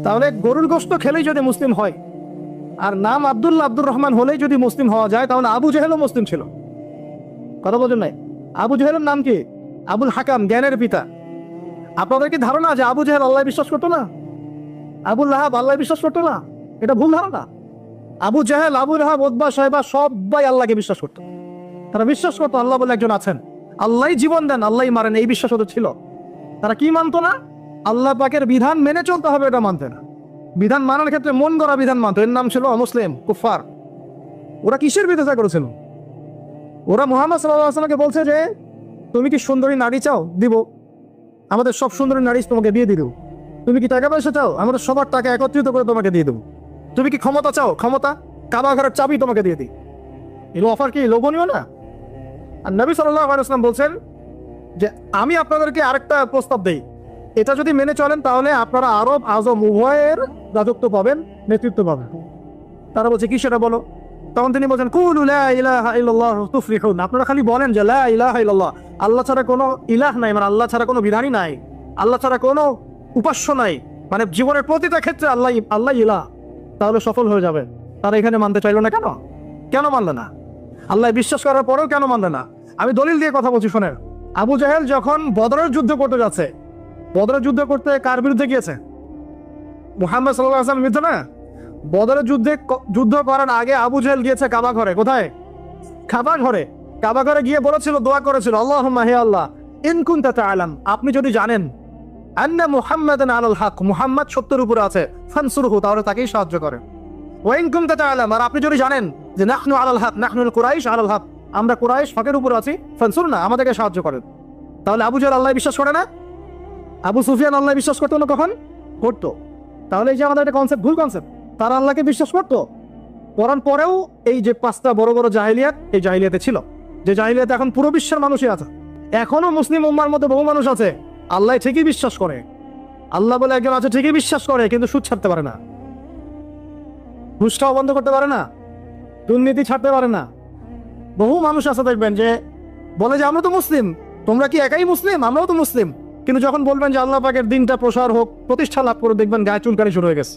তাহলে গরুর গোশত খেলেই যদি মুসলিম হয়, আর নাম আব্দুল্লাহ আব্দুর রহমান হলেই যদি মুসলিম হওয়া যায়, তাহলে আবু জেহেলও মুসলিম ছিল। কথা বলছেন নাই? আবু জেহেলের নাম কি? আবুল হাকাম, জ্ঞানের পিতা। আপনাদের কি ধারণা যে আবু জেহেল আল্লাহ বিশ্বাস করতো না? আবুল লাহাব আল্লাহ বিশ্বাস করতো না? এটা ভুল ধারণা। আবু জেহেল, আবু লাহাব, উতবা, শাইবা সবাই আল্লাহকে বিশ্বাস করতো। তারা বিশ্বাস করতো আল্লাহ বলে একজন আছেন, আল্লাহই জীবন দেন, আল্লাহই মারেন, এই বিশ্বাস ওদের ছিল। তারা কি মানতো না? আল্লাহ পাকের বিধান মেনে চলতে হবে, এটা মানতে না। বিধান মানার ক্ষেত্রে মন গড়া বিধান মানতো, এর নাম ছিল অমুসলিম, কুফার। ওরা কিসের বিরোধিতা করেছিল? ওরা মুহাম্মদ সাল্লাল্লাহু আলাইহি ওয়াসাল্লামকে বলছে যে তুমি কি সুন্দরী নারী চাও? দিব, আমাদের সব সুন্দরী নারী তোমাকে দিয়ে দিব। তুমি কি টাকা পয়সা চাও? আমাদের সবার টাকা একত্রিত করে তোমাকে দিয়ে দেবো। তুমি কি ক্ষমতা চাও? ক্ষমতা, কাবা ঘরের চাবি তোমাকে দিয়ে দিই। এই অফার কি লোভনীয় না? আর নবী সাল্লাল্লাহু আলাইহি ওয়াসাল্লাম বলছেন যে আমি আপনাদেরকে আরেকটা প্রস্তাব দেই, এটা যদি মেনে চলেন তাহলে আপনারা আরব আজম উভয়ের রাজত্ব পাবেন, নেতৃত্ব পাবেন। তারা বলছে কি সেটা বলো? তখন তিনি বলছেন কুলু লা ইলাহা ইল্লাল্লাহ তুফলিহুন। আপনারা খালি বলেন যে লা ইলাহা ইল্লাল্লাহ, আল্লাহ ছাড়া কোনো ইলাহ নাই, মানে আল্লাহ ছাড়া কোনো বিধানই নাই, আল্লাহ ছাড়া কোনো উপাস্য নাই, মানে জীবনের প্রতিটা ক্ষেত্রে আল্লাহ আল্লাহ ইলাহ, তাহলে সফল হয়ে যাবে। তারা এখানে মানতে চাইলো না কেন? কেন মানলে না? আল্লাহ বিশ্বাস করার পরেও কেন মানলে না? আমি দলিল দিয়ে কথা বলছি, শোনেন। আবু জাহেল যখন বদরের যুদ্ধ করতে যাচ্ছে, বদরের যুদ্ধ করতে কার বিরুদ্ধে গিয়েছে? মুহাম্মদ সাল্লাল্লাহু আলাইহি ওয়াসাল্লাম বিরুদ্ধে না। বদরের যুদ্ধ করার আগে আবু জাহেল গিয়েছে কাবা ঘরে। কোথায়? কাবা ঘরে। কাবা ঘরে গিয়ে বলেছিল, দোয়া করেছিল, আল্লাহুম্মা হে আল্লাহ, ইন কুনতা তা'লাম, আপনি যদি জানেন, আন্না মুহাম্মাদান আলাল হক, মুহাম্মদ সত্যের উপরে আছে, ফানসুরহু, তাহলে তাকেই সাহায্য করেন। ওয়া ইন কুনতা তা'লাম, আর আপনি যদি জানেন যে নাহনু আলাল হক, নাহনুল কুরাইশ আলাল হক, আমরা কুরাইশ হকের উপর আছি, ফানসুরনা, আমাদেরকে সাহায্য করেন। তাহলে আবু জাহেল আল্লাহ বিশ্বাস করে না? আবু সুফিয়ান আল্লাহ বিশ্বাস করতো না? কখন করতো? তাহলে এই যে আমাদের একটা কনসেপ্ট, ভুল কনসেপ্ট। তারা আল্লাহকে বিশ্বাস করতো, করার পরেও এই যে 5টা বড় বড় জাহিলিয়াত, এই জাহিলিয়াতে ছিল, যে জাহিলিয়াতে এখন পুরো বিশ্বের মানুষই আছে। এখনো মুসলিম উম্মার মধ্যে বহু মানুষ আছে আল্লাহ ঠিকই বিশ্বাস করে, আল্লাহ বলে একজন আছে ঠিকই বিশ্বাস করে, কিন্তু সুদ ছাড়তে পারে না, ঘুষটাও বন্ধ করতে পারে না, দুর্নীতি ছাড়তে পারে না। বহু মানুষ আছে দেখবেন যে বলে যে আমরা তো মুসলিম, তোমরা কি একাই মুসলিম? আমরাও তো মুসলিম। কিন্তু যখন বলবেন যে আল্লাহ পাকের দিনটা প্রসার হোক, প্রতিষ্ঠা লাভ করে, দেখবেন গায়ে চুলকানি শুরু হয়ে গেছে।